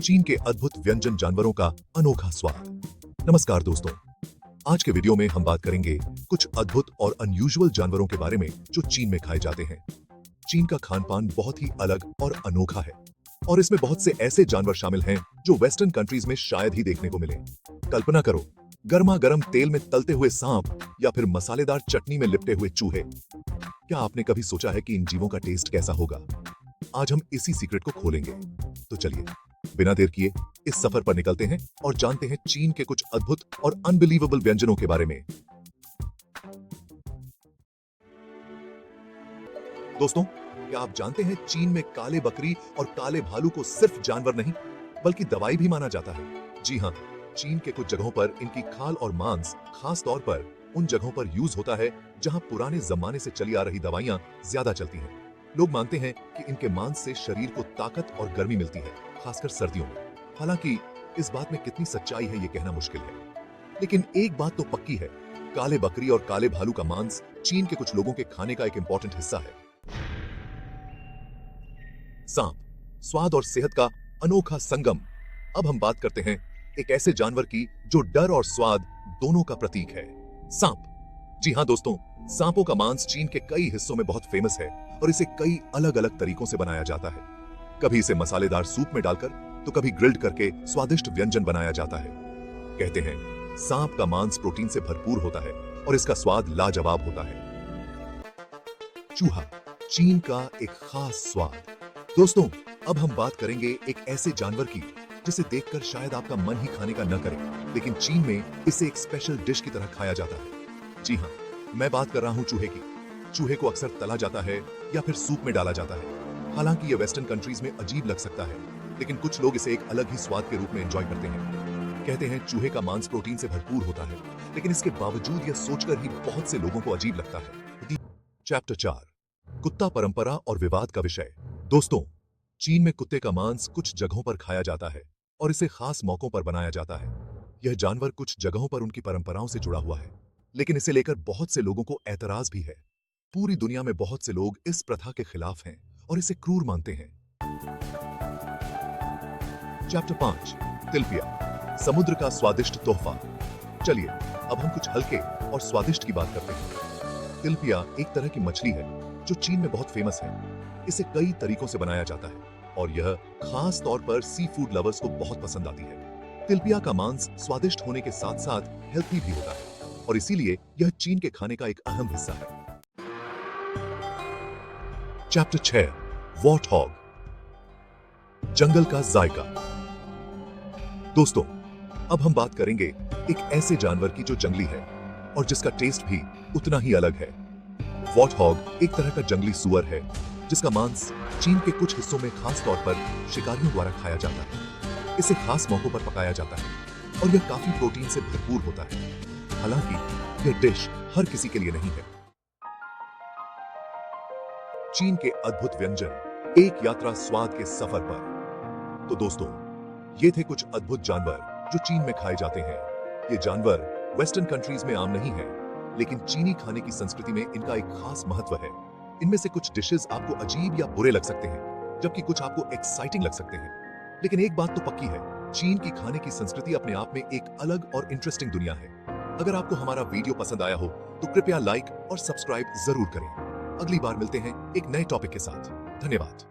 चीन के अद्भुत व्यंजन जानवरों का अनोखा स्वाद। नमस्कार दोस्तों, आज के वीडियो में हम बात करेंगे कुछ अद्भुत और अनयूजुअल जानवरों के बारे में जो चीन में खाए जाते हैं। चीन का खान पान बहुत ही अलग और अनोखा है और इसमें बहुत से ऐसे जानवर शामिल हैं जो वेस्टर्न कंट्रीज में शायद ही देखने को मिले। कल्पना करो, गर्मा गर्म तेल में तलते हुए सांप या फिर मसालेदार चटनी में लिपटे हुए चूहे। क्या आपने कभी सोचा है कि इन जीवों का टेस्ट कैसा होगा? आज हम इसी सीक्रेट को खोलेंगे। तो चलिए बिना देर किए इस सफर पर निकलते हैं और जानते हैं चीन के कुछ अद्भुत और अनबिलीवेबल व्यंजनों के बारे में। दोस्तों, क्या आप जानते हैं चीन में काले बकरी और काले भालू को सिर्फ जानवर नहीं बल्कि दवाई भी माना जाता है। जी हाँ, चीन के कुछ जगहों पर इनकी खाल और मांस खास तौर पर उन जगहों पर यूज होता है जहां पुराने जमाने से चली आ रही दवाइयां ज्यादा चलती हैं। लोग मानते हैं कि इनके मांस से शरीर को ताकत और गर्मी मिलती है, खासकर सर्दियों में। हालांकि इस बात में कितनी सच्चाई है ये कहना मुश्किल है, लेकिन एक बात तो पक्की है, काले बकरी और काले भालू का मांस चीन के कुछ लोगों के खाने का एक इंपॉर्टेंट हिस्सा है। सांप, स्वाद और सेहत का अनोखा संगम। अब हम बात करते हैं एक ऐसे जानवर की जो डर और स्वाद दोनों का प्रतीक है, सांप। जी हाँ दोस्तों, सांपों का मांस चीन के कई हिस्सों में बहुत फेमस है और इसे कई अलग अलग तरीकों से बनाया जाता है। कभी इसे मसालेदार सूप में डालकर तो कभी ग्रिल्ड करके स्वादिष्ट व्यंजन बनाया जाता है। कहते हैं सांप का मांस प्रोटीन से भरपूर होता है और इसका स्वाद लाजवाब होता है। चूहा, चीन का एक खास स्वाद। दोस्तों, अब हम बात करेंगे एक ऐसे जानवर की जिसे देखकर शायद आपका मन ही खाने का न करे, लेकिन चीन में इसे एक स्पेशल डिश की तरह खाया जाता है। जी हाँ, मैं बात कर रहा हूं चूहे की। चूहे को अक्सर तला जाता है या फिर सूप में डाला जाता है। हालांकि ये वेस्टर्न कंट्रीज में अजीब लग सकता है, लेकिन कुछ लोग इसे एक अलग ही स्वाद के रूप में एंजॉय करते हैं। कहते हैं चूहे का मांस प्रोटीन से भरपूर होता है, लेकिन इसके बावजूद यह सोचकर ही बहुत से लोगों को अजीब लगता है। चैप्टर 4, कुत्ता, परंपरा और विवाद का विषय। दोस्तों, चीन में कुत्ते का मांस कुछ जगहों पर खाया जाता है और इसे खास मौकों पर बनाया जाता है। यह जानवर कुछ जगहों पर उनकी परंपराओं से जुड़ा हुआ है, लेकिन इसे लेकर बहुत से लोगों को ऐतराज भी है। पूरी दुनिया में बहुत से लोग इस प्रथा के खिलाफ हैं और इसे क्रूर मानते हैं। चैप्टर 5, तिलपिया, समुद्र का स्वादिष्ट तोहफा। चलिए अब हम कुछ हल्के और स्वादिष्ट की बात करते हैं। तिलपिया एक तरह की मछली है जो चीन में बहुत फेमस है। इसे कई तरीकों से बनाया जाता है और यह खास तौर पर सी फूड लवर्स को बहुत पसंद आती है। तिलपिया का मांस स्वादिष्ट होने के साथ साथ हेल्थी भी होता है और इसीलिए यह चीन के खाने का एक अहम हिस्सा है। चैप्टर 6, वॉर्टहॉग, जंगल का जायका। दोस्तों, अब हम बात करेंगे एक ऐसे जानवर की जो जंगली है और जिसका टेस्ट भी उतना ही अलग है। वॉर्टहॉग एक तरह का जंगली सुअर है जिसका मांस चीन के कुछ हिस्सों में खास तौर पर शिकारियों द्वारा खाया जाता है। इसे खास मौकों पर पकाया जाता है और यह काफी प्रोटीन से भरपूर होता है। हालांकि यह डिश हर किसी के लिए नहीं है। चीन के अद्भुत व्यंजन, एक यात्रा स्वाद के सफर पर। तो दोस्तों, ये थे कुछ अद्भुत जानवर जो चीन में खाए जाते हैं। ये जानवर वेस्टर्न कंट्रीज में आम नहीं है, लेकिन चीनी खाने की संस्कृति में इनका एक खास महत्व है। इनमें से कुछ डिशेस आपको अजीब या बुरे लग सकते हैं, जबकि कुछ आपको एक्साइटिंग लग सकते हैं। लेकिन एक बात तो पक्की है, चीन की खाने की संस्कृति अपने आप में एक अलग और इंटरेस्टिंग दुनिया है। अगर आपको हमारा वीडियो पसंद आया हो तो कृपया लाइक और सब्सक्राइब जरूर करें। अगली बार मिलते हैं एक नए टॉपिक के साथ। धन्यवाद।